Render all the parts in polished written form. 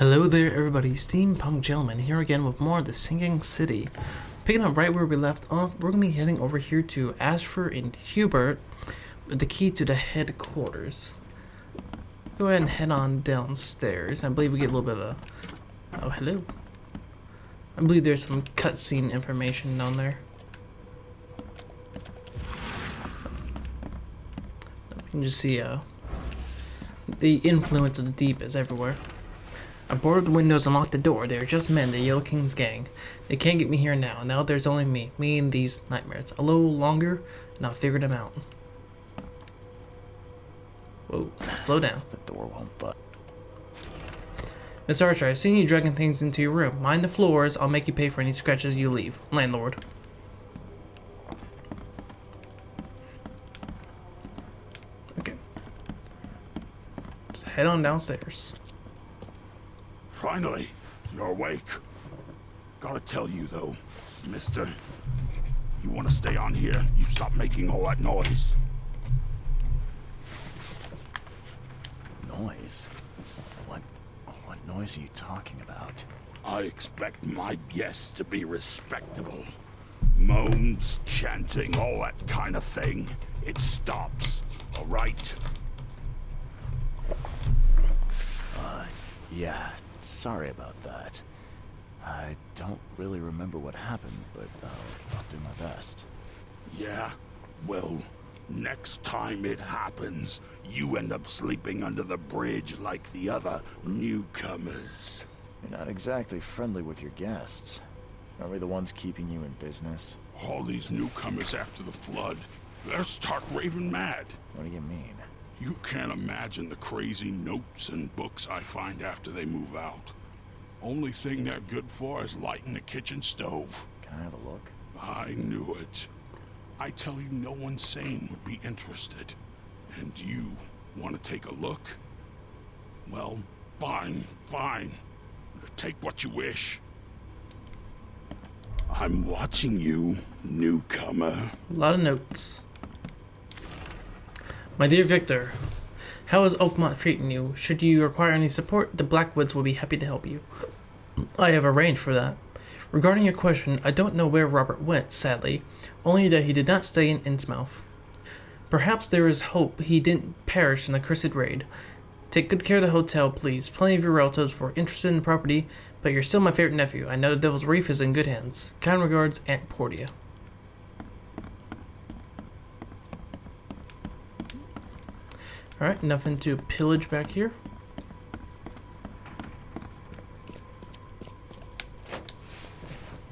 Hello there everybody, Steampunk Gentleman here again with more of The Sinking City. Picking up right where we left off, we're going to be heading over here to Ashford and Hubert with the key to the headquarters. Go ahead and head on downstairs. I believe we get a little bit of a... Oh, hello. I believe there's some cutscene information down there. You can just see the influence of the deep is everywhere. I boarded the windows and locked the door. They are just men, the Yellow King's gang. They can't get me here now. Now there's only me. Me and these nightmares. A little longer, and I'll figure them out. Whoa, slow down. The door won't budge. Miss Archer, I've seen you dragging things into your room. Mind the floors. I'll make you pay for any scratches you leave. Landlord. Okay. Just head on downstairs. Finally, you're awake. Gotta tell you though, mister, you wanna stay on here, you stop making all that noise. Noise? What noise are you talking about? I expect my guests to be respectable. Moans, chanting, all that kind of thing. It stops, all right? Yeah, sorry about that. I don't really remember what happened, but I'll do my best. Yeah? Well, next time it happens, you end up sleeping under the bridge like the other newcomers. You're not exactly friendly with your guests. Are we the ones keeping you in business? All these newcomers after the flood, they're stark raving mad. What do you mean? You can't imagine the crazy notes and books I find after they move out. Only thing they're good for is lighting the kitchen stove. Can I have a look? I knew it. I tell you, no one sane would be interested. And you want to take a look? Well, fine. Take what you wish. I'm watching you, newcomer. A lot of notes. My dear Victor, how is Oakmont treating you? Should you require any support, the Blackwoods will be happy to help you. I have arranged for that. Regarding your question, I don't know where Robert went, sadly, only that he did not stay in Innsmouth. Perhaps there is hope he didn't perish in the cursed raid. Take good care of the hotel, please. Plenty of your relatives were interested in the property, but you're still my favorite nephew. I know the Devil's Reef is in good hands. Kind regards, Aunt Portia. Alright, nothing to pillage back here.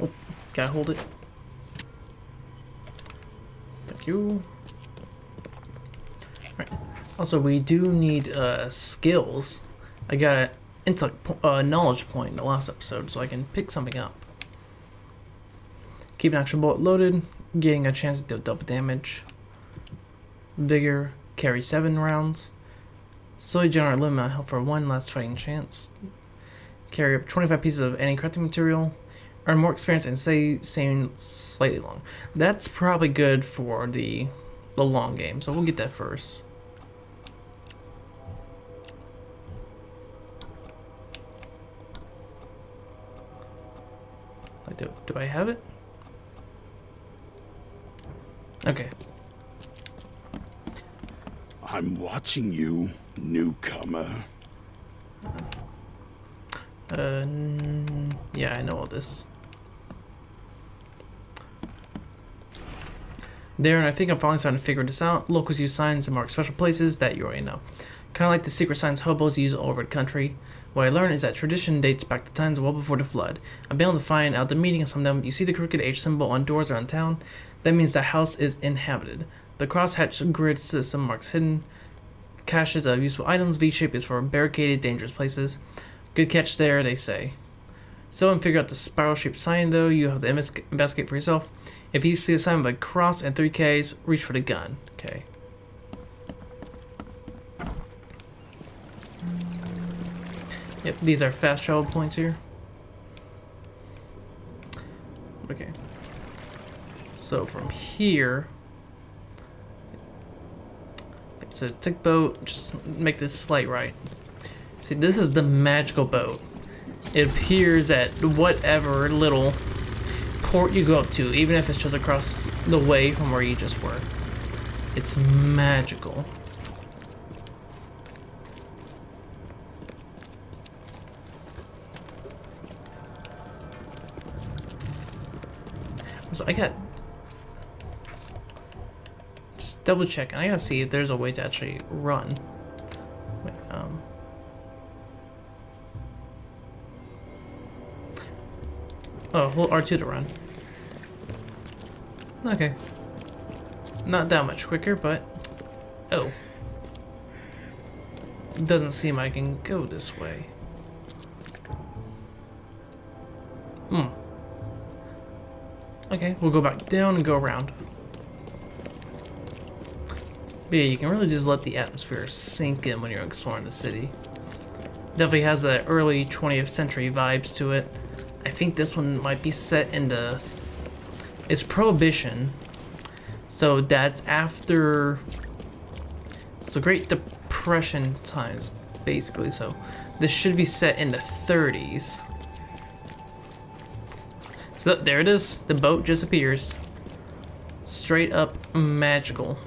Oh, gotta hold it. Thank you. Alright. Also, we do need skills. I got an intellect knowledge point in the last episode, so I can pick something up. Keep an action bullet loaded, getting a chance to deal double damage. Vigor. Carry 7 rounds. Slowly generate a limit amount of health for 1 last fighting chance. Carry up 25 pieces of any crafting material. Earn more experience and stay slightly long. That's probably good for the long game, so we'll get that first. Do I have it? Okay. I'm watching you, newcomer. Yeah, I know all this. Darren, I think I'm finally starting to figure this out. Locals use signs and mark special places that you already know. Kind of like the secret signs hobos use all over the country. What I learned is that tradition dates back to times well before the flood. I've been able to find out the meaning of some of them. You see the crooked H symbol on doors around town? That means the house is inhabited. The crosshatch grid system marks hidden caches of useful items. V-shape is for barricaded, dangerous places. Good catch there, they say. Someone figure out the spiral-shaped sign, though. You have to investigate for yourself. If you see a sign with a cross and 3 Ks, reach for the gun. Okay. Yep, these are fast travel points here. Okay. So from here... So take boat, just make this slight right. See, this is the magical boat. It appears at whatever little port you go up to, even if it's just across the way from where you just were. It's magical. So I got... Just double check. I gotta see if there's a way to actually run. Wait, oh, hold R2 to run. Okay. Not that much quicker, but... Oh. Doesn't seem I can go this way. Okay, we'll go back down and go around. But yeah, you can really just let the atmosphere sink in when you're exploring the city. Definitely has the early 20th century vibes to it. I think this one might be set in the... It's Prohibition. So that's after... It's the Great Depression times, basically. So this should be set in the 30s. So there it is. The boat just appears. Straight up magical.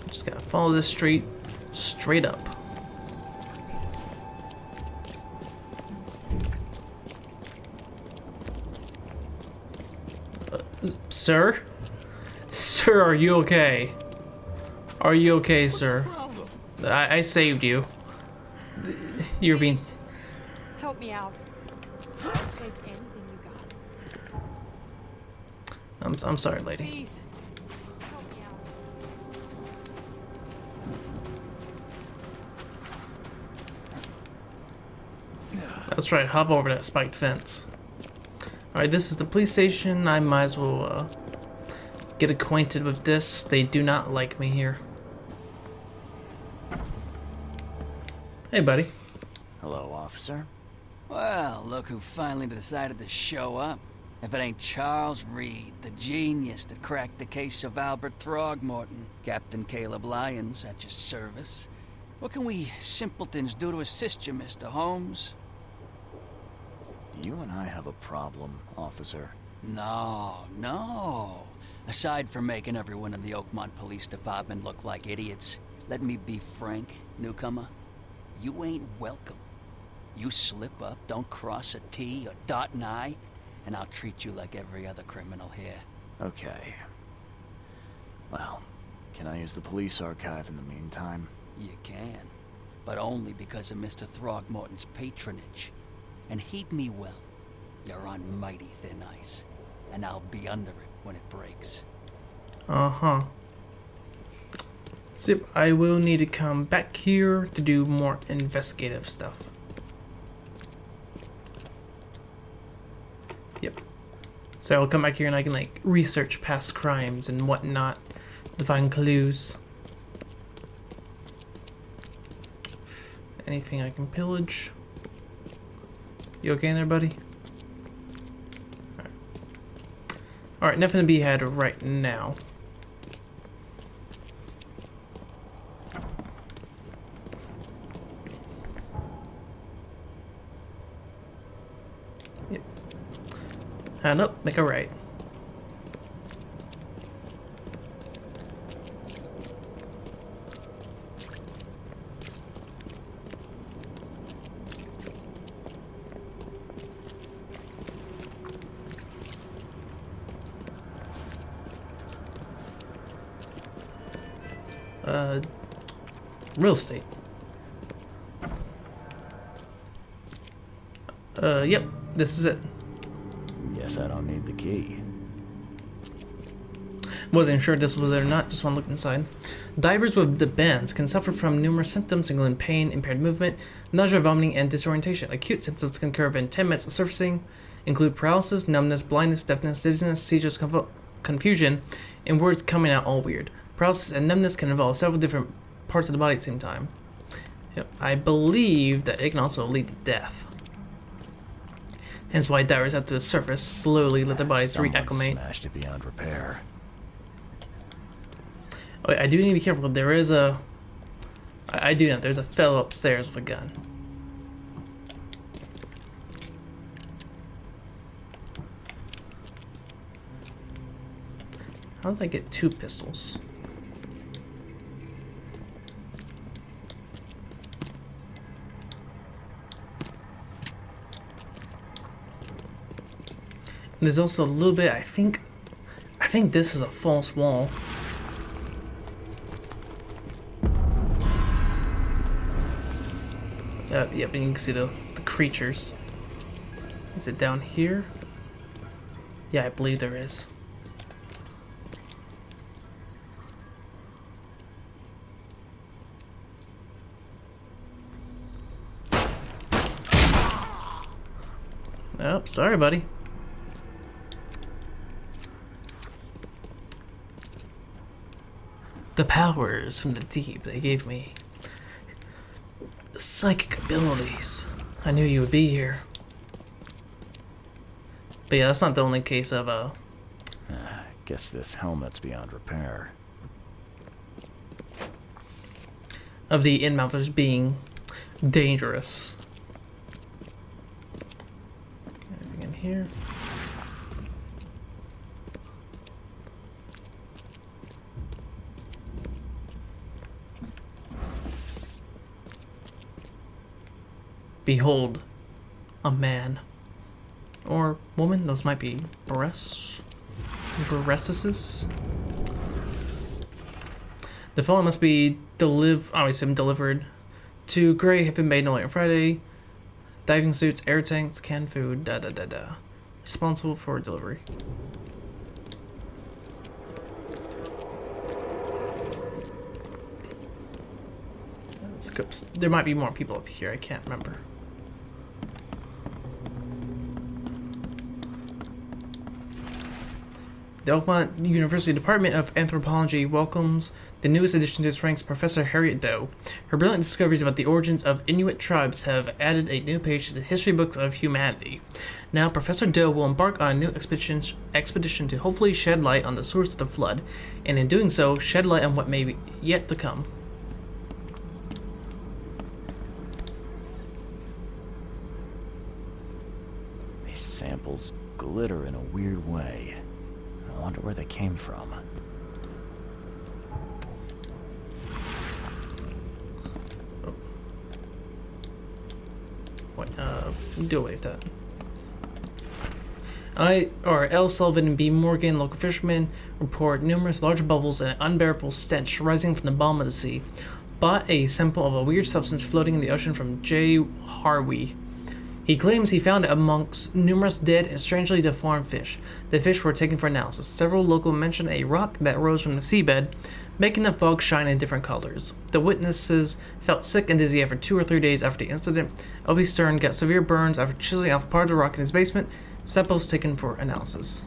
Just gotta follow this street straight up. Sir? Sir, are you okay? Are you okay, sir? I saved you. You're being... Help me out. I'll take anything you got. I'm sorry, lady. Please. Help me out. That's right, hop over that spiked fence. Alright, this is the police station. I might as well get acquainted with this. They do not like me here. Hey, buddy. Hello, officer. Well, look who finally decided to show up. If it ain't Charles Reed, the genius that cracked the case of Albert Throgmorton. Captain Caleb Lyons at your service. What can we simpletons do to assist you, Mr. Holmes? You and I have a problem, officer. No. Aside from making everyone in the Oakmont Police Department look like idiots, let me be frank, newcomer. You ain't welcome. You slip up, don't cross a T or dot an I, and I'll treat you like every other criminal here. Okay. Well, can I use the police archive in the meantime? You can, but only because of Mr. Throgmorton's patronage. And heed me well, you're on mighty thin ice, and I'll be under it when it breaks. Uh-huh. Zip, I will need to come back here to do more investigative stuff. Yep. So I'll come back here and I can, like, research past crimes and whatnot to find clues. Anything I can pillage? You okay in there, buddy? Alright, nothing to be had right now. Yep. Hand up, make a right. Real estate. Yep, this is it. Guess I don't need the key. Wasn't sure this was it or not, just want to look inside. Divers with the bends can suffer from numerous symptoms, including pain, impaired movement, nausea, vomiting, and disorientation. Acute symptoms can occur within 10 minutes of surfacing, include paralysis, numbness, blindness, deafness, dizziness, seizures, confusion, and words coming out all weird. Paralysis and numbness can involve several different parts of the body at the same time. Yep. I believe that it can also lead to death. Hence why divers have to surface slowly, let their bodies Someone reacclimate. smashed it beyond repair. Oh, I do need to be careful. There is a... I do know there's a fellow upstairs with a gun. How did I get 2 pistols? And there's also a little bit, I think this is a false wall. Yep, and you can see the creatures. Is it down here? Yeah, I believe there is. Oh, sorry, buddy. The powers from the deep, they gave me psychic abilities. I knew you would be here. But yeah, that's not the only case of, Guess this helmet's beyond repair. of the in-mouthers being dangerous. Anything in here? Behold, a man. Or woman, those might be breasts. Breastises. The fellow must be delivered to Gray have been made no later on Friday. Diving suits, air tanks, canned food, responsible for delivery. Let's go. There might be more people up here, I can't remember. The Oakmont University Department of Anthropology welcomes the newest addition to its ranks, Professor Harriet Doe. Her brilliant discoveries about the origins of Inuit tribes have added a new page to the history books of humanity. Now, Professor Doe will embark on a new expedition to hopefully shed light on the source of the flood, and in doing so, shed light on what may be yet to come. These samples glitter in a weird way. I wonder where they came from. What, do away with that. L. Sullivan and B. Morgan, local fishermen, report numerous large bubbles and an unbearable stench rising from the bottom of the sea. Bought a sample of a weird substance floating in the ocean from J. Harvey. He claims he found it amongst numerous dead and strangely deformed fish. The fish were taken for analysis. Several locals mentioned a rock that rose from the seabed, making the fog shine in different colors. The witnesses felt sick and dizzy after 2 or 3 days after the incident. L.B. Stern got severe burns after chiseling off part of the rock in his basement. Samples taken for analysis.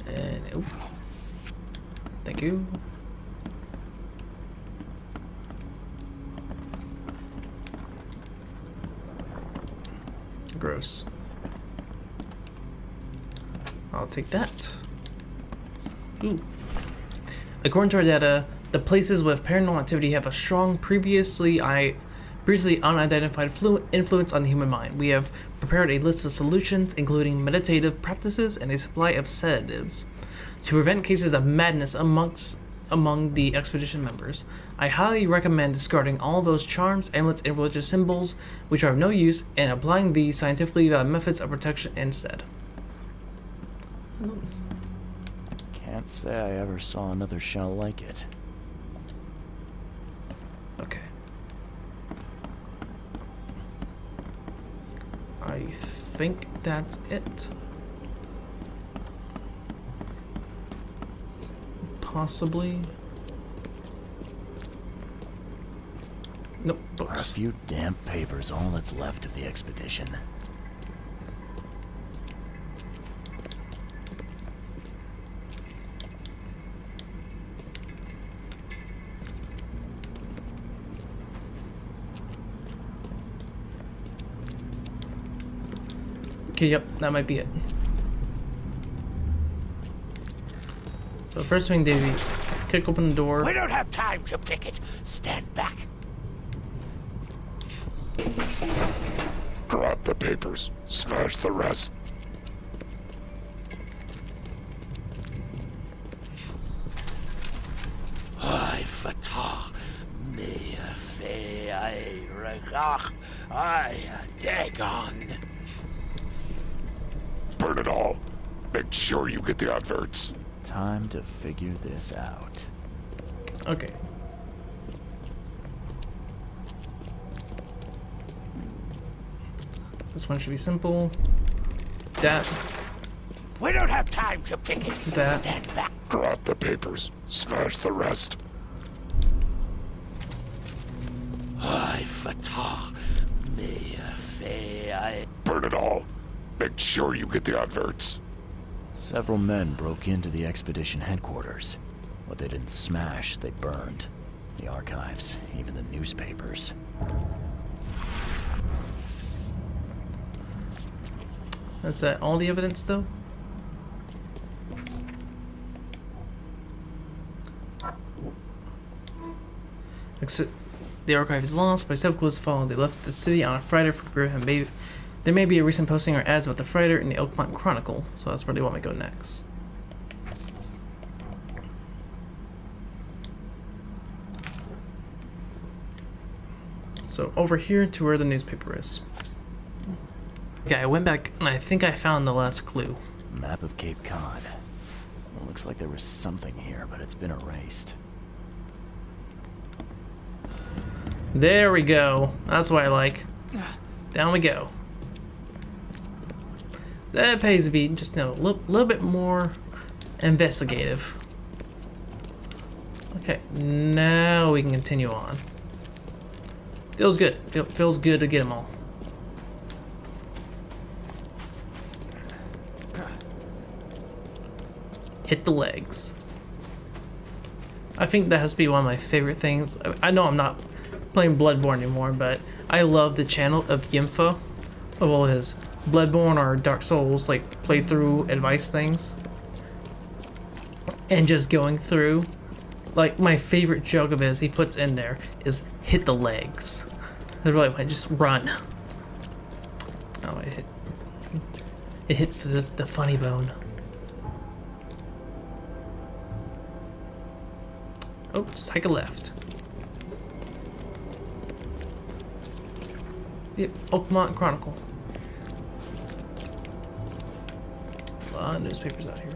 And thank you. Gross. I'll take that. Ooh. According to our data, the places with paranormal activity have a strong previously unidentified influence on the human mind. We have prepared a list of solutions, including meditative practices and a supply of sedatives, to prevent cases of madness among the expedition members. I highly recommend discarding all those charms, amulets, and religious symbols which are of no use, and applying the scientifically valid methods of protection instead. Can't say I ever saw another shell like it. Okay. I think that's it. Possibly. Nope, Are a books. few damp papers all that's left of the expedition? Okay, yep, that might be it. So first thing they kick open the door. We don't have time to pick it. Stand back. Grab the papers. Smash the rest. I fatah me fe I regach I dagon. Burn it all. Make sure you get the adverts. Time to figure this out. Okay. This one should be simple. That. We don't have time to pick it. That. Stand back. Grab the papers. Smash the rest. I fatah me fe I. Burn it all. Make sure you get the adverts. Several men broke into the expedition headquarters. What they didn't smash, they burned. The archives, even the newspapers. Is that all the evidence, though? Except the archive is lost by several clues following. They left the city on a freighter for Griff, and there may be a recent posting or ads about the freighter in the Oakmont Chronicle, so that's where they want me to go next. So over here to where the newspaper is. Okay, I went back and I think I found the last clue. Map of Cape Cod. Well, looks like there was something here, but it's been erased. There we go. That's what I like. Down we go. That pays to be just a little bit more investigative. Okay, now we can continue on. Feels good. Feels good to get them all. Hit the legs. I think that has to be one of my favorite things. I know I'm not playing Bloodborne anymore, but I love the channel of Yimfa of all his Bloodborne or Dark Souls like playthrough advice things, and just going through. Like my favorite joke of his he puts in there is hit the legs. They're like, just run. Oh, it hits the funny bone. Oh, cycle left. Yep, Oakmont Chronicle. A lot of newspapers out here.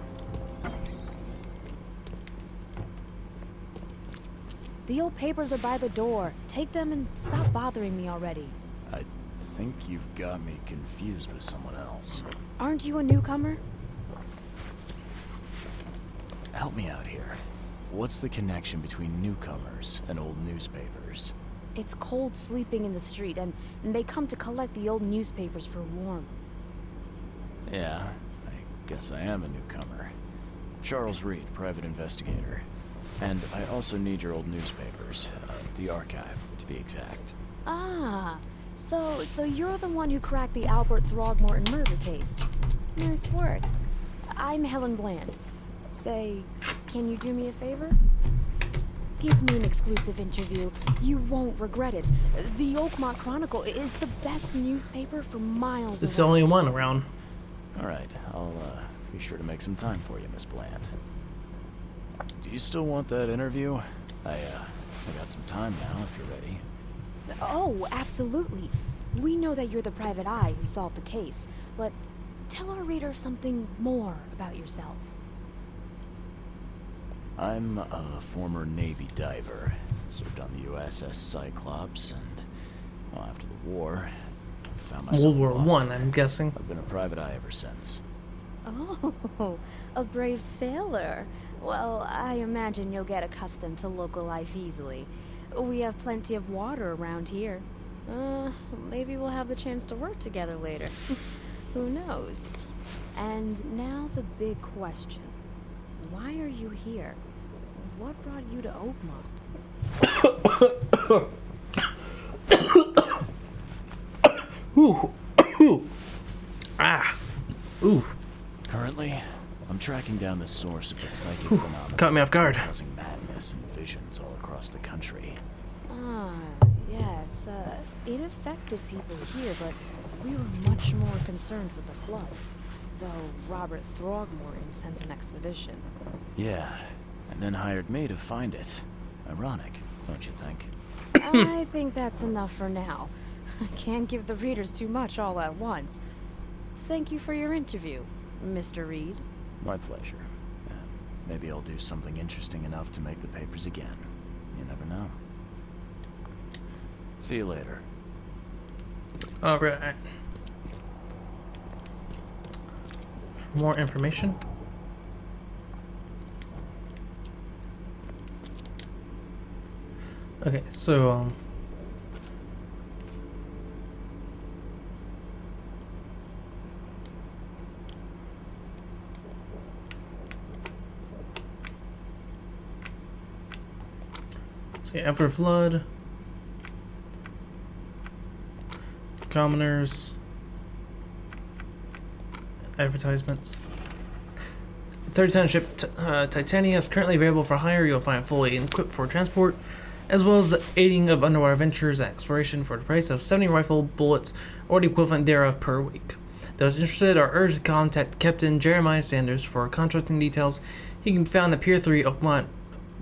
The old papers are by the door. Take them and stop bothering me already. I think you've got me confused with someone else. Aren't you a newcomer? Help me out here. What's the connection between newcomers and old newspapers? It's cold sleeping in the street, and they come to collect the old newspapers for warmth. Yeah, I guess I am a newcomer. Charles Reed, private investigator. And I also need your old newspapers, the archive, to be exact. Ah, so you're the one who cracked the Albert Throgmorton murder case. Nice work. I'm Helen Bland. Say, can you do me a favor? Give me an exclusive interview. You won't regret it. The Oakmont Chronicle is the best newspaper for miles It's the around. only one around. All right, I'll be sure to make some time for you, Miss Bland. Do you still want that interview? I got some time now, if you're ready. Oh, absolutely. We know that you're the private eye who solved the case, but tell our reader something more about yourself. I'm a former Navy diver. Served on the USS Cyclops, and well, after the war, found myself World War in Boston. I, I'm guessing. I've been a private eye ever since. Oh, a brave sailor. Well, I imagine you'll get accustomed to local life easily. We have plenty of water around here. Maybe we'll have the chance to work together later. Who knows? And now the big question. Why are you here? What brought you to Oakmont? Ooh. Ah. Ooh. Currently, I'm I'm tracking down the source of the psychic phenomenon. Caught me off guard. Causing madness and visions all across the country. Ah, yes. It affected people here, but we were much more concerned with the flood. Though Robert Throgmorton sent an expedition. Yeah, and then hired me to find it. Ironic, don't you think? I think that's enough for now. I can't give the readers too much all at once. Thank you for your interview, Mr. Reed. My pleasure. Maybe I'll do something interesting enough to make the papers again. You never know. See you later. Alright. More information. Okay, so after flood, commoners, advertisements. Third township Titania is currently available for hire. You'll find it fully equipped for transport, as well as the aiding of underwater adventures and exploration for the price of 70 rifle bullets or the equivalent thereof per week. Those interested are urged to contact Captain Jeremiah Sanders for contracting details. He can be found at Pier 3, Oakmont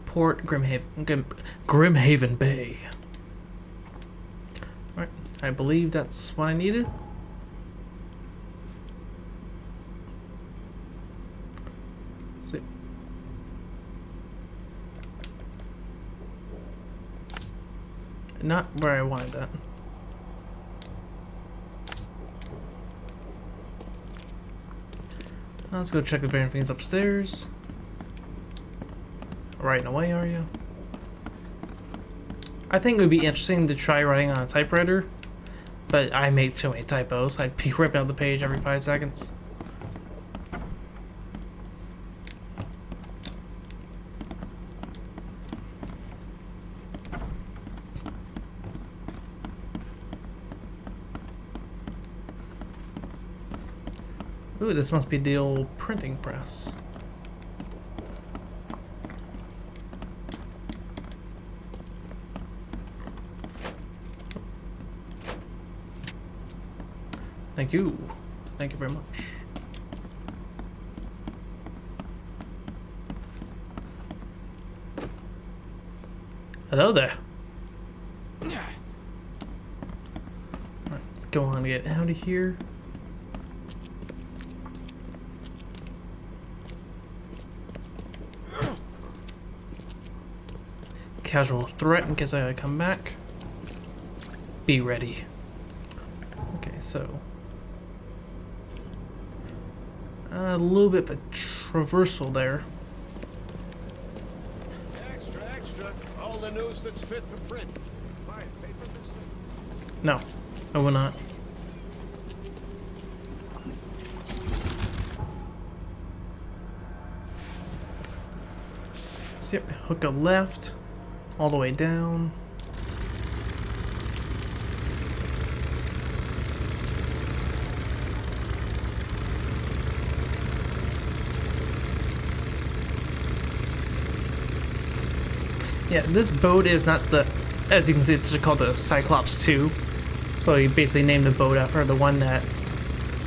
Port, Grimhaven Bay. Alright, I believe that's what I needed. See. Not where I wanted that. Let's go check if anything's upstairs. Writing away, are you? I think it would be interesting to try writing on a typewriter, but I make too many typos. I'd be ripping out the page every 5 seconds. Ooh, this must be the old printing press. Thank you. Thank you very much. Hello there. Alright, let's go on and get out of here. Casual threat in case I come back. Be ready. Okay, so a little bit of a traversal there. Extra, extra. All the news that's fit to print. Buy a paper this thing. No, I will not. So yep, hook a left, all the way down. Yeah, this boat is not the, as you can see, it's just called the Cyclops 2. So you basically named the boat after the one that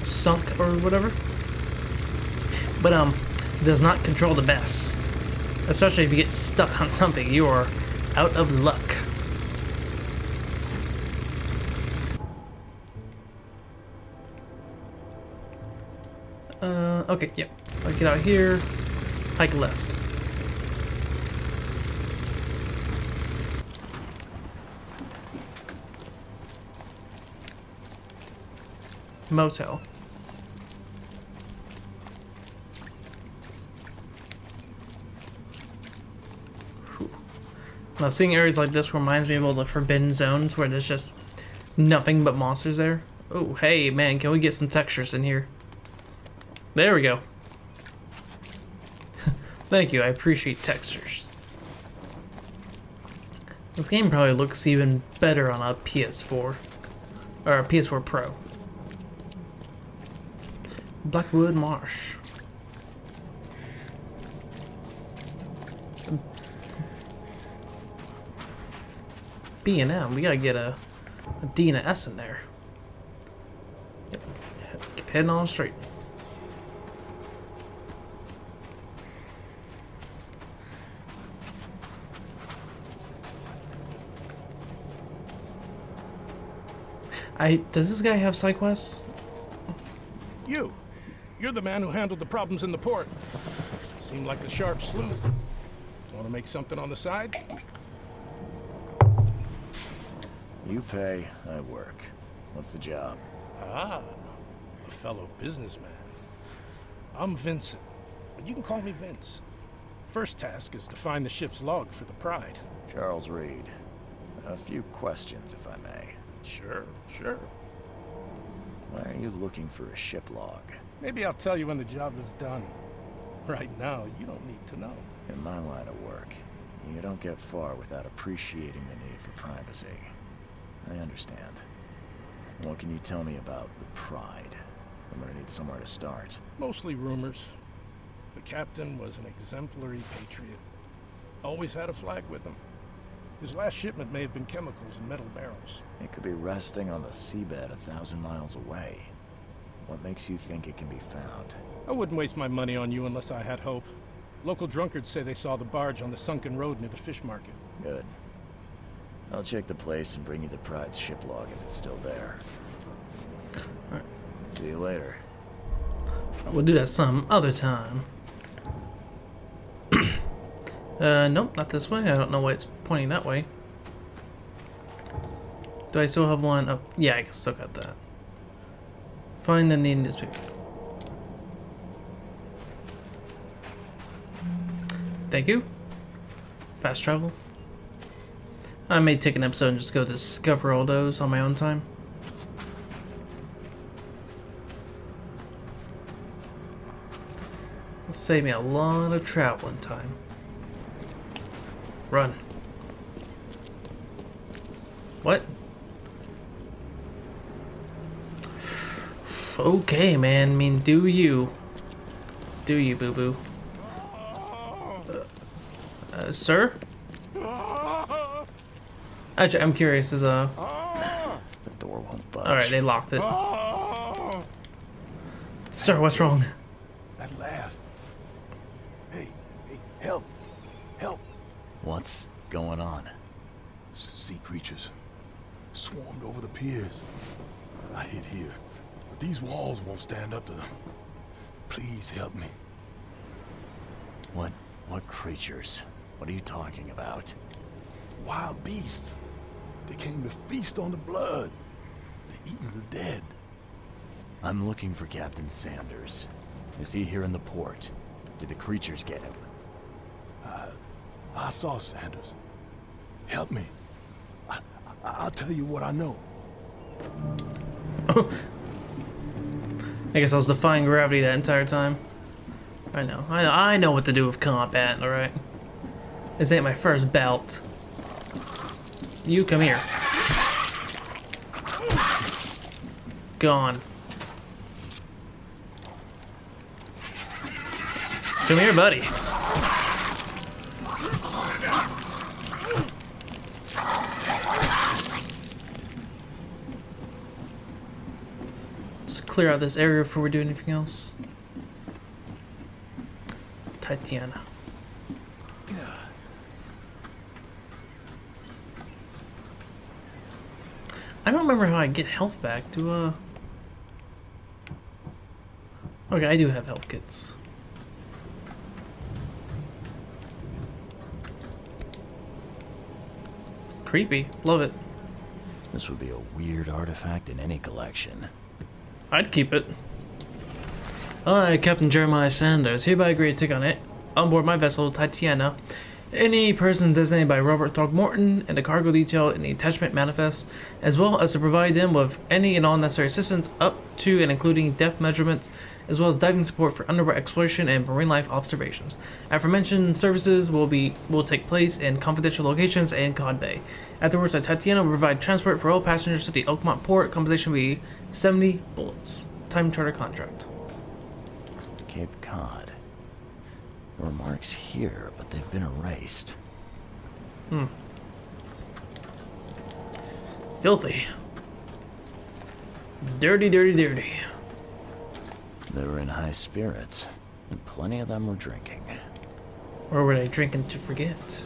sunk or whatever. But does not control the best. Especially if you get stuck on something, you are out of luck. Okay, yeah. I'll get out here, hike left. Motel. Whew. Now, seeing areas like this reminds me of all the forbidden zones where there's just nothing but monsters there. Oh, hey, man, can we get some textures in here? There we go. Thank you, I appreciate textures. This game probably looks even better on a PS4. Or a PS4 Pro. Blackwood Marsh. B&M. We gotta get a D and a S in there. Yep. Keep heading on straight. Does this guy have side quests? You're the man who handled the problems in the port. Seemed like a sharp sleuth. Want to make something on the side? You pay, I work. What's the job? Ah, a fellow businessman. I'm Vincent, but you can call me Vince. First task is to find the ship's log for the Pride. Charles Reed. A few questions, if I may. Sure. Why are you looking for a ship log? Maybe I'll tell you when the job is done. Right now, you don't need to know. In my line of work, you don't get far without appreciating the need for privacy. I understand. What can you tell me about the Pride? I'm gonna need somewhere to start. Mostly rumors. The captain was an exemplary patriot. Always had a flag with him. His last shipment may have been chemicals in metal barrels. It could be resting on the seabed 1,000 miles away. What makes you think it can be found? I wouldn't waste my money on you unless I had hope. Local drunkards say they saw the barge on the sunken road near the fish market. Good. I'll check the place and bring you the Pride's ship log if it's still there. Alright. See you later. We'll do that some other time. Nope, not this way. I don't know why it's pointing that way. Do I still have one up? Yeah, I still got that. Find the need newspaper. Thank you. Fast travel. I may take an episode and just go discover all those on my own time. It'll save me a lot of traveling time. Run. What? Okay, man. I mean, do you. Do you, boo-boo. Sir? Actually, I'm curious, The door won't budge. Alright, they locked it. Sir, what's wrong? At last. Hey, help. What's going on? Sea creatures swarmed over the piers. I hid here, but these walls won't stand up to them. Please help me. What creatures? What are you talking about? Wild beasts. They came to feast on the blood. They're eating the dead. I'm looking for Captain Sanders. Is he here in the port? Did the creatures get him? I saw Sanders. Help me. I'll tell you what I know. I guess I was defying gravity that entire time. I know what to do with combat, alright? This ain't my first bout. You come here. Gone. Come here, buddy. Just clear out this area before we do anything else. Tatiana. I don't remember how I get health back. Okay, I do have health kits. Creepy. Love it. This would be a weird artifact in any collection. I'd keep it. I, Captain Jeremiah Sanders, hereby agree to take on board my vessel, Tatiana, any person designated by Robert Throgmorton and the cargo detailed in the attachment manifest, as well as to provide them with any and all necessary assistance up to and including depth measurements, as well as diving support for underwater exploration and marine life observations. Aforementioned services will take place in confidential locations and Cod Bay. Afterwards, Tatiana will provide transport for all passengers to the Oakmont port. Compensation will be 70 bullets. Time charter contract. Cape Cod. There were marks here, but they've been erased. Filthy. Dirty, dirty, dirty. They were in high spirits, and plenty of them were drinking. Or were they drinking to forget?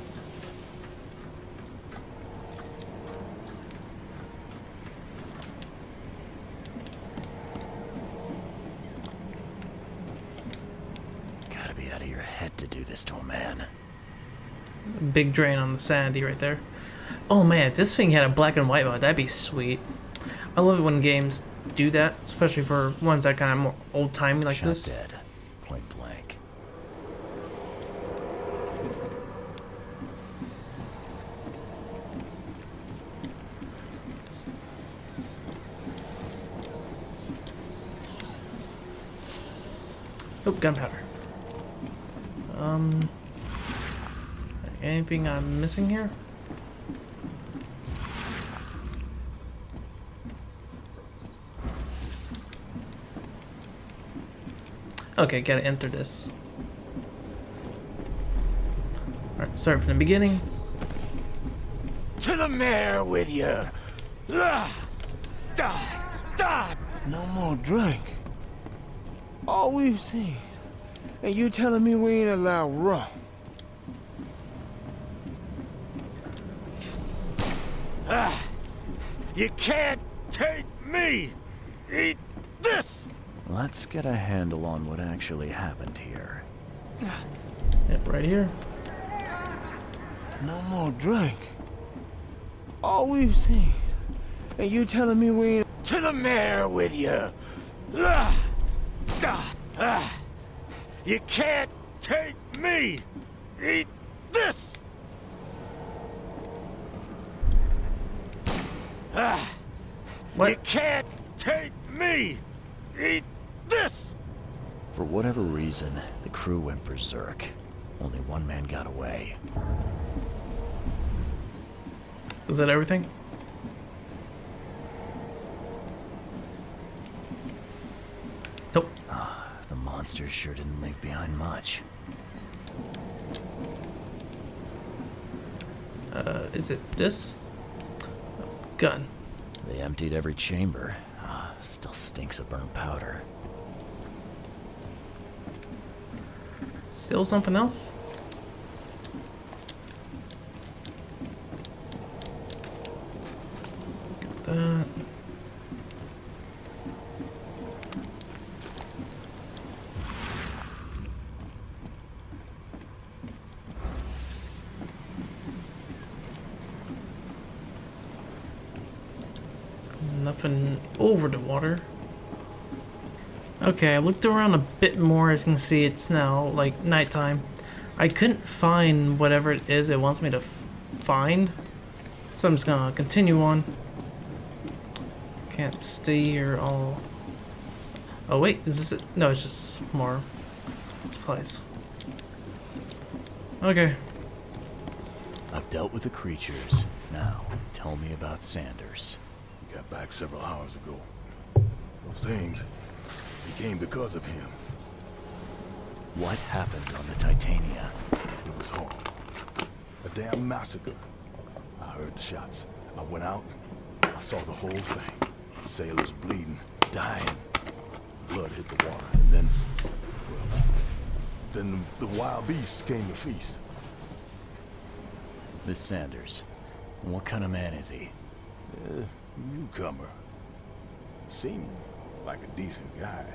Gotta be out of your head to do this to a man. Big drain on the sandy right there. Oh man, if this thing had a black and white mode, that'd be sweet. I love it when games do that, especially for ones that kind of more old-timey like Shot this. dead, point blank. Oh, gunpowder. Anything I'm missing here? Okay, gotta enter this. Alright, start from the beginning. To the mayor with you. Die. No more drink. All we've seen. And you telling me we ain't allowed rum? You can't take me. Eat this. Let's get a handle on what actually happened here. Yep, right here. No more drink. All we've seen. And you telling me we ain't... To the mayor with you. You can't take me. Eat this. What? You can't take me. Eat this. For whatever reason, the crew went berserk. Only one man got away. Is that everything? Nope. The monsters sure didn't leave behind much. Is it this? Gun. They emptied every chamber. Still stinks of burnt powder. Still something else? Got that. Nothing over the water. Okay, I looked around a bit more. As you can see, it's now like nighttime. I couldn't find whatever it is it wants me to find, so I'm just gonna continue on. Can't stay here all. Oh wait, is this it? No, it's just more supplies. Okay. I've dealt with the creatures. Now, tell me about Sanders. He got back several hours ago. Those things, he came because of him. What happened on the Titania? It was horrible. A damn massacre. I heard the shots. I went out. I saw the whole thing. Sailors bleeding, dying. Blood hit the water, and then, well, then the wild beasts came to feast. This Sanders. What kind of man is he? Newcomer. Seemed like a decent guy.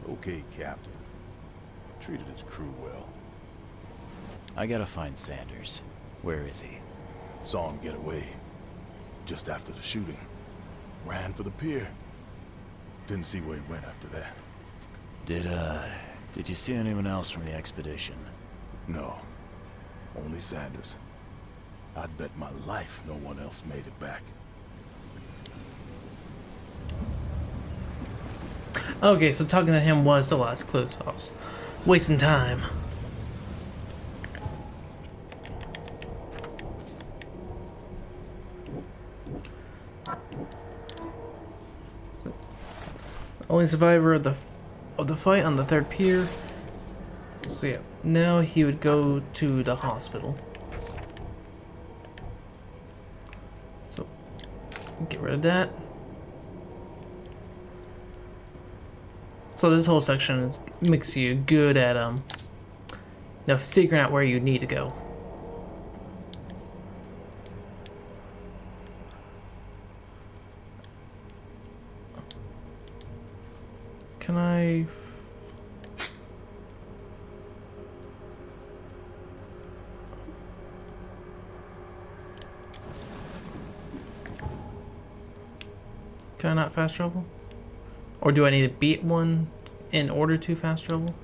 Okay, Captain. Treated his crew well. I gotta find Sanders. Where is he? Saw him get away. Just after the shooting. Ran for the pier. Didn't see where he went after that. Did you see anyone else from the expedition? No. Only Sanders. I'd bet my life no one else made it back. Okay, so talking to him was the last clue, so I was wasting time. Only survivor of the fight on the third pier. So yeah, now he would go to the hospital. So get rid of that. So this whole section makes you good at figuring out where you need to go. Can I? Can I not fast travel? Or do I need to beat one in order to fast travel?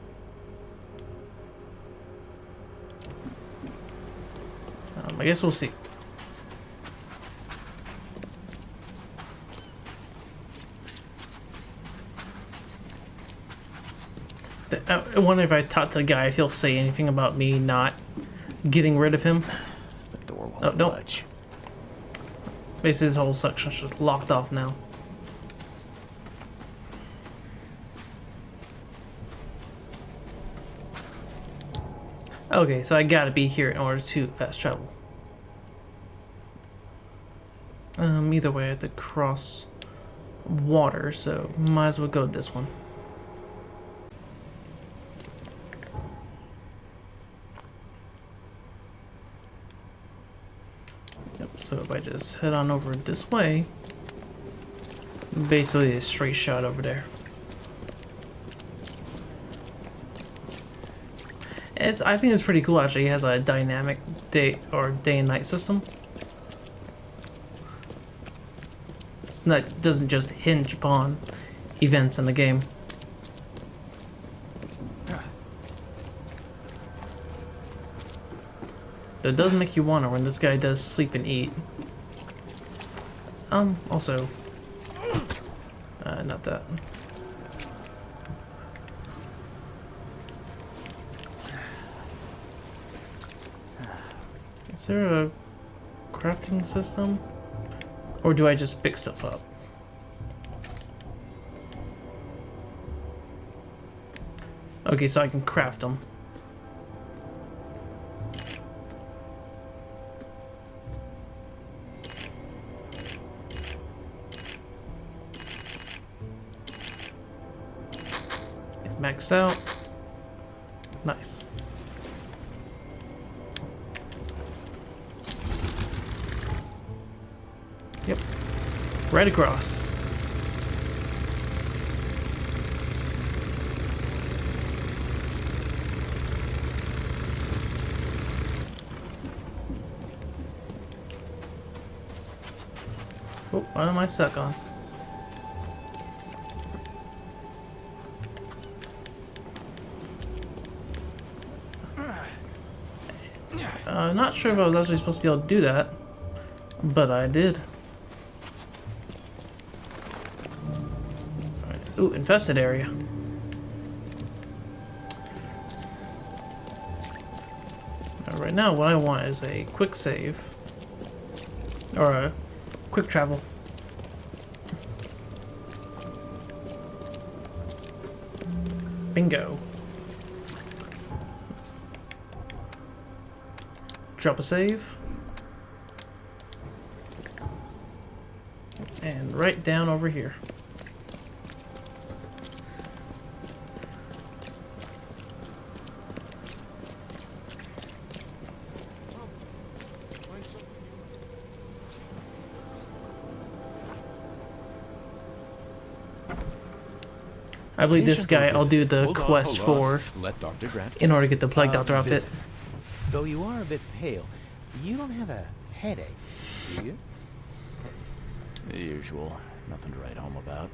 I guess we'll see. I wonder if I talked to the guy if he'll say anything about me not getting rid of him. The door won't budge. Basically, this whole section's just locked off now. Okay, so I gotta be here in order to fast travel. Either way, I have to cross water, so might as well go this one. Yep, so if I just head on over this way, basically a straight shot over there. I think it's pretty cool actually. It has a dynamic day and night system. It doesn't just hinge upon events in the game. It does make you wonder when this guy does sleep and eat. Also, not that. Is there a crafting system? Or do I just pick stuff up? Okay, so I can craft them. Maxed out. Nice. Yep. Right across. Oh, what am I stuck on? Not sure if I was actually supposed to be able to do that, but I did. Alright. Ooh, infested area. Right now, what I want is a quick save. Or a quick travel. Bingo. Drop a save. And right down over here. I believe this guy I'll do the quest for in order to get the Plague Doctor outfit. Though you are a bit pale, you don't have a headache, do you? The usual. Nothing to write home about.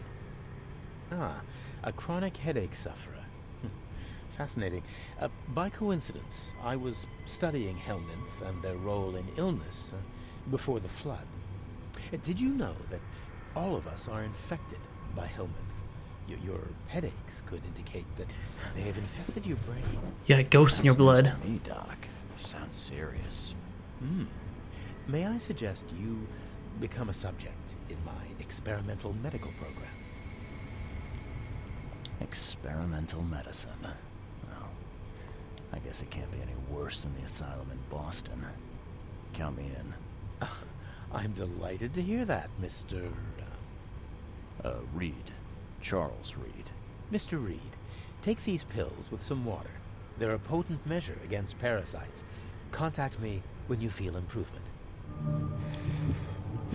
Ah, a chronic headache sufferer. Fascinating. By coincidence, I was studying Helminth and their role in illness before the flood. Did you know that all of us are infected by Helminth? Your headaches could indicate that they have infested your brain. Yeah, ghosts in your blood. To me, Doc. Sounds serious. May I suggest you become a subject in my experimental medical program? Experimental medicine. Well, I guess it can't be any worse than the asylum in Boston. Count me in. I'm delighted to hear that, Mr. Reed. Charles Reed. Mr. Reed, take these pills with some water. They're a potent measure against parasites. Contact me when you feel improvement.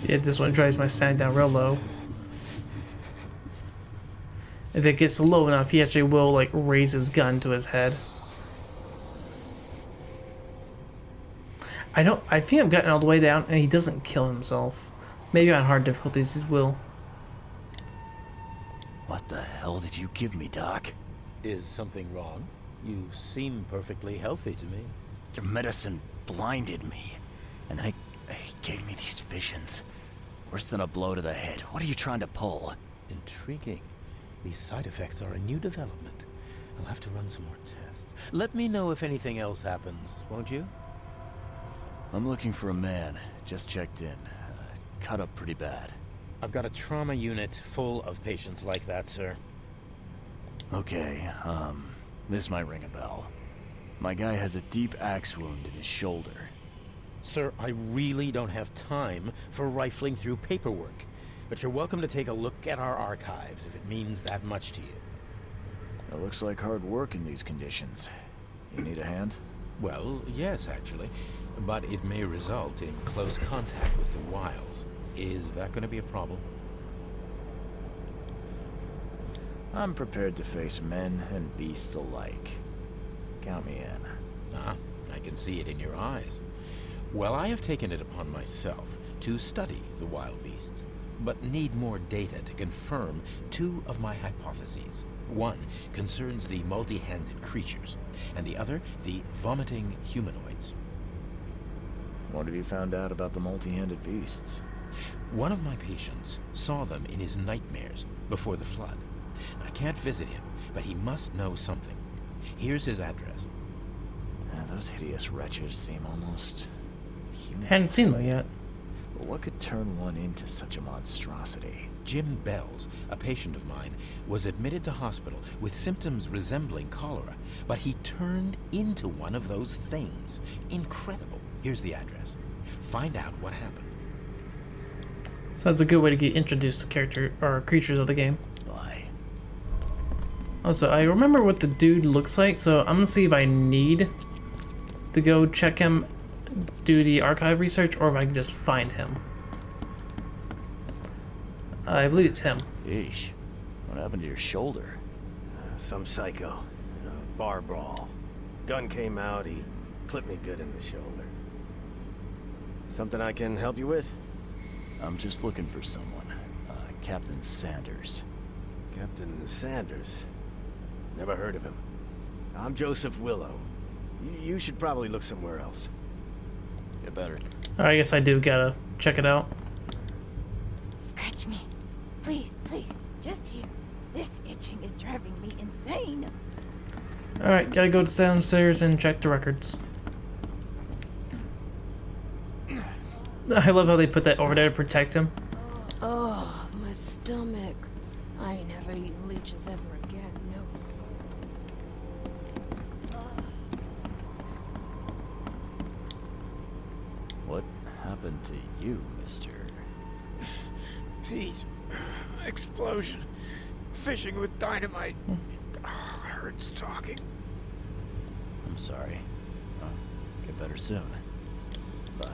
Yeah, this one drives my sanity down real low. If it gets low enough, he actually will, like, raise his gun to his head. I think I've gotten all the way down, and he doesn't kill himself. Maybe on hard difficulties he will. What the hell did you give me, Doc? Is something wrong? You seem perfectly healthy to me. Your medicine blinded me. And then it gave me these visions. Worse than a blow to the head. What are you trying to pull? Intriguing. These side effects are a new development. I'll have to run some more tests. Let me know if anything else happens, won't you? I'm looking for a man. Just checked in. Cut up pretty bad. I've got a trauma unit full of patients like that, sir. Okay, this might ring a bell. My guy has a deep axe wound in his shoulder. Sir, I really don't have time for rifling through paperwork. But you're welcome to take a look at our archives if it means that much to you. It looks like hard work in these conditions. You need a hand? Well, yes, actually. But it may result in close contact with the Wiles. Is that going to be a problem? I'm prepared to face men and beasts alike. Count me in. Ah, I can see it in your eyes. Well, I have taken it upon myself to study the wild beasts, but need more data to confirm two of my hypotheses. One concerns the multi-handed creatures, and the other the vomiting humanoids. What have you found out about the multi-handed beasts? One of my patients saw them in his nightmares before the flood. I can't visit him, but he must know something. Here's his address. Those hideous wretches seem almost human. Hadn't seen one yet. But what could turn one into such a monstrosity? Jim Bells, a patient of mine, was admitted to hospital with symptoms resembling cholera, but he turned into one of those things. Incredible. Here's the address. Find out what happened. So that's a good way to get introduced to character or creatures of the game. Bye. Also, I remember what the dude looks like, so I'm gonna see if I need to go check him, do the archive research, or if I can just find him. I believe it's him. Yeesh. What happened to your shoulder? Some psycho. In a bar brawl. Gun came out, he clipped me good in the shoulder. Something I can help you with? I'm just looking for someone. Captain Sanders. Captain Sanders? Never heard of him. I'm Joseph Willow. You should probably look somewhere else. Get better. I guess I do gotta check it out. Scratch me. Please, please. Just here. This itching is driving me insane. Alright, gotta go downstairs and check the records. I love how they put that over there to protect him. Oh, my stomach. I ain't never eaten leeches ever again, no. What happened to you, mister? Pete. Explosion. Fishing with dynamite. Hurts talking. I'm sorry. Get better soon. Bye.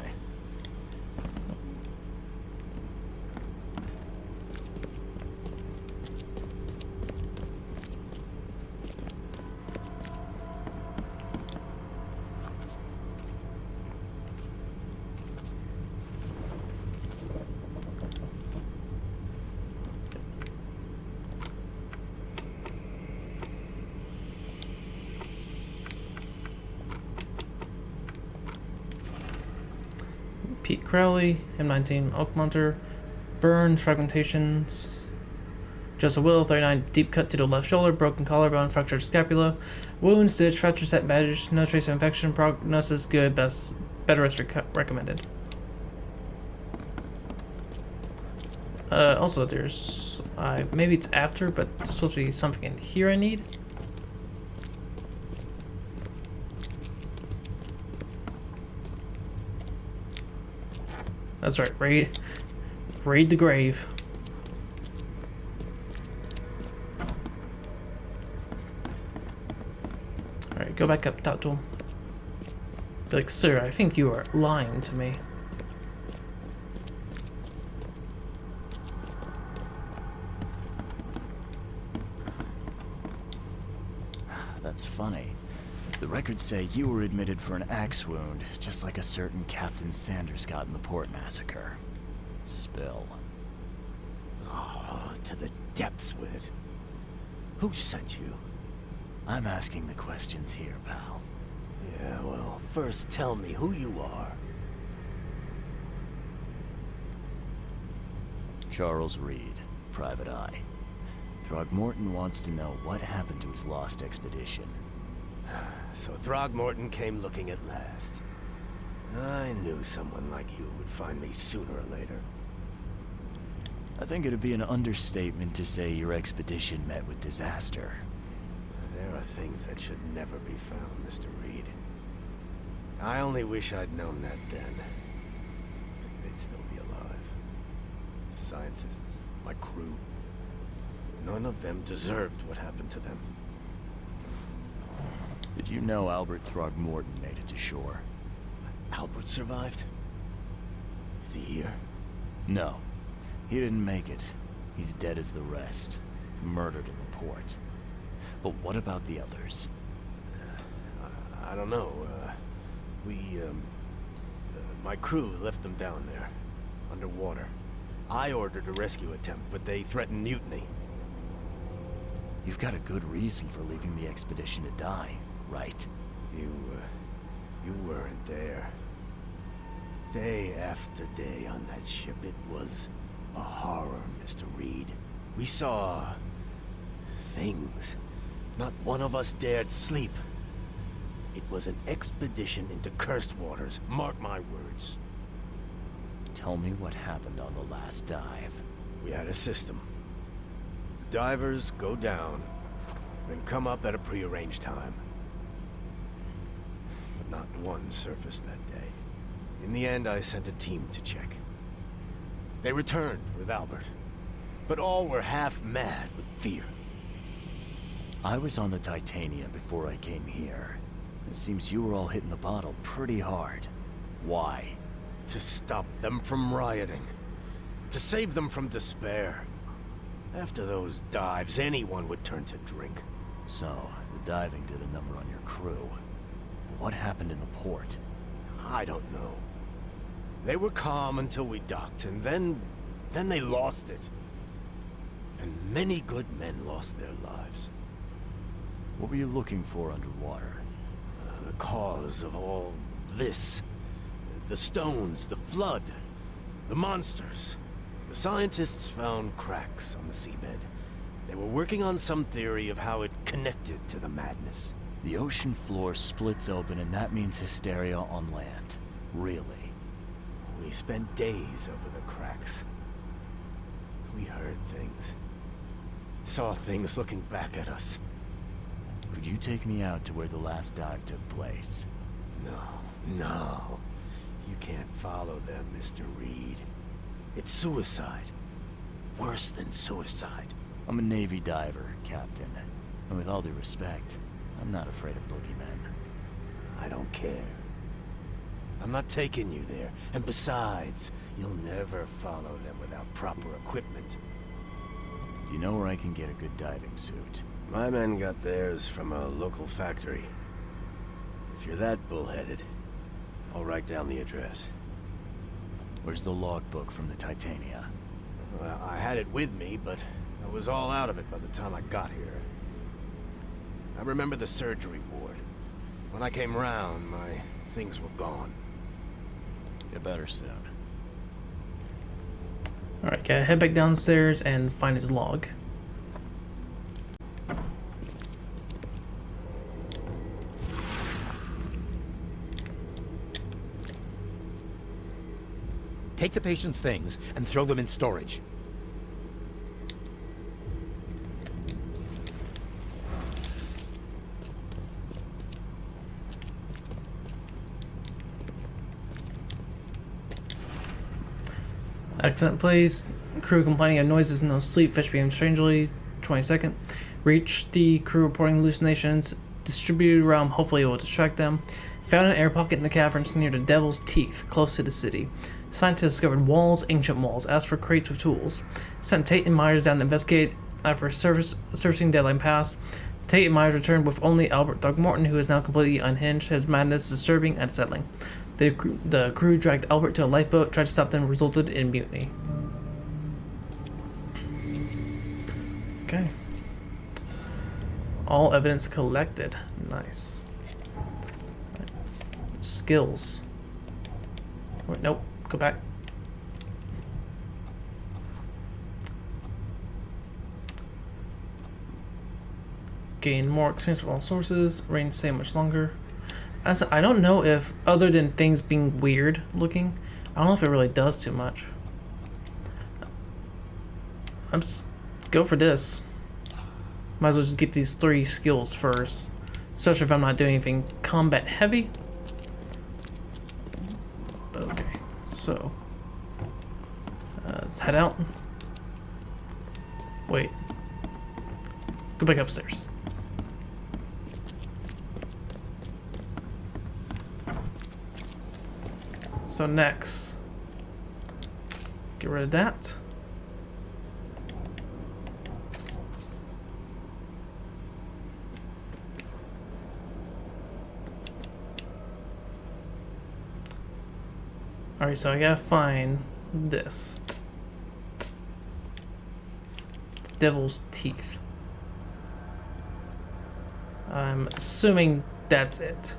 Pete Crowley, M19, Oakmonter, burn, fragmentations. Joseph Will, 39, deep cut to the left shoulder, broken collarbone, fractured scapula, wound, stitch, fracture set, bandage, no trace of infection, prognosis good, bed rest recommended. Also, there's, maybe it's after, but there's supposed to be something in here I need. That's right, raid the grave. Alright, go back up, talk to him. Be like, sir, I think you are lying to me. That's funny. The records say you were admitted for an axe wound, just like a certain Captain Sanders got in the port massacre. Spill. Oh, to the depths with it. Who sent you? I'm asking the questions here, pal. Yeah, well, first tell me who you are. Charles Reed, Private Eye. Throgmorton wants to know what happened to his lost expedition. So Throgmorton came looking at last. I knew someone like you would find me sooner or later. I think it'd be an understatement to say your expedition met with disaster. There are things that should never be found, Mr. Reed. I only wish I'd known that then. They'd still be alive. The scientists, my crew. None of them deserved what happened to them. Did you know Albert Throgmorton made it to shore? Albert survived? Is he here? No. He didn't make it. He's dead as the rest. Murdered in the port. But what about the others? I don't know. My crew left them down there, underwater. I ordered a rescue attempt, but they threatened mutiny. You've got a good reason for leaving the expedition to die, right? You weren't there. Day after day on that ship, it was a horror, Mr. Reed. We saw things. Not one of us dared sleep. It was an expedition into cursed waters, mark my words. Tell me what happened on the last dive. We had a system. Divers go down, then come up at a prearranged time. But not one surfaced that day. In the end, I sent a team to check. They returned with Albert, but all were half mad with fear. I was on the Titania before I came here. It seems you were all hitting the bottle pretty hard. Why? To stop them from rioting. To save them from despair. After those dives, anyone would turn to drink. So, the diving did a number on your crew. What happened in the port? I don't know. They were calm until we docked, and then they lost it. And many good men lost their lives. What were you looking for underwater? The cause of all this. The stones, the flood, the monsters. The scientists found cracks on the seabed. They were working on some theory of how it connected to the madness. The ocean floor splits open and that means hysteria on land. Really? We spent days over the cracks. We heard things. Saw things looking back at us. Could you take me out to where the last dive took place? No. You can't follow them, Mr. Reed. It's suicide. Worse than suicide. I'm a Navy diver, Captain. And with all due respect, I'm not afraid of boogeymen. I don't care. I'm not taking you there. And besides, you'll never follow them without proper equipment. Do you know where I can get a good diving suit? My men got theirs from a local factory. If you're that bullheaded, I'll write down the address. Where's the logbook from the Titania? Well, I had it with me, but I was all out of it by the time I got here. I remember the surgery ward. When I came round, my things were gone. Get better soon. Alright, gotta head back downstairs and find his log. Take the patient's things and throw them in storage. Accident place. Crew complaining of noises and no sleep. Fish behaving strangely. 22nd. Reach the crew reporting hallucinations. Distributed realm. Hopefully it will distract them. Found an air pocket in the caverns near the Devil's Teeth, close to the city. Scientists discovered walls, ancient walls. Asked for crates with tools. Sent Tate and Myers down to investigate. After searching deadline passed, Tate and Myers returned with only Albert Throckmorton, who is now completely unhinged. His madness is disturbing and unsettling. The crew dragged Albert to a lifeboat, tried to stop them, resulted in mutiny. Okay. All evidence collected. Nice. Right. Skills. Wait, nope. Go back. Gain more experience from all sources. Reign stay much longer. As I don't know if, other than things being weird looking, I don't know if it really does too much. I'm just go for this. Might as well just get these 3 skills first, especially if I'm not doing anything combat heavy. Okay, so let's head out. Wait, go back upstairs. So next, get rid of that. Alright, so I gotta find this. Devil's Teeth. I'm assuming that's it.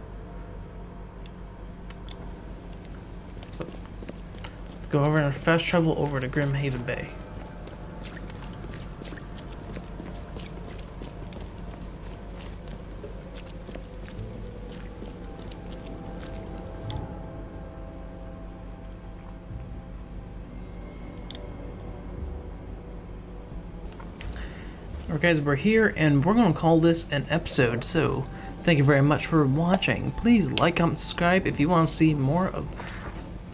So, let's go over and fast travel over to Grimhaven Bay. Alright guys, we're here and we're going to call this an episode, so thank you very much for watching. Please like, comment, subscribe if you want to see more of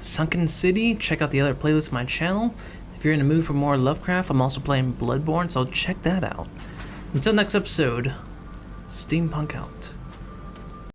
Sunken City. Check out the other playlists on my channel. If you're in the mood for more Lovecraft, I'm also playing Bloodborne, so check that out. Until next episode, Steampunk out.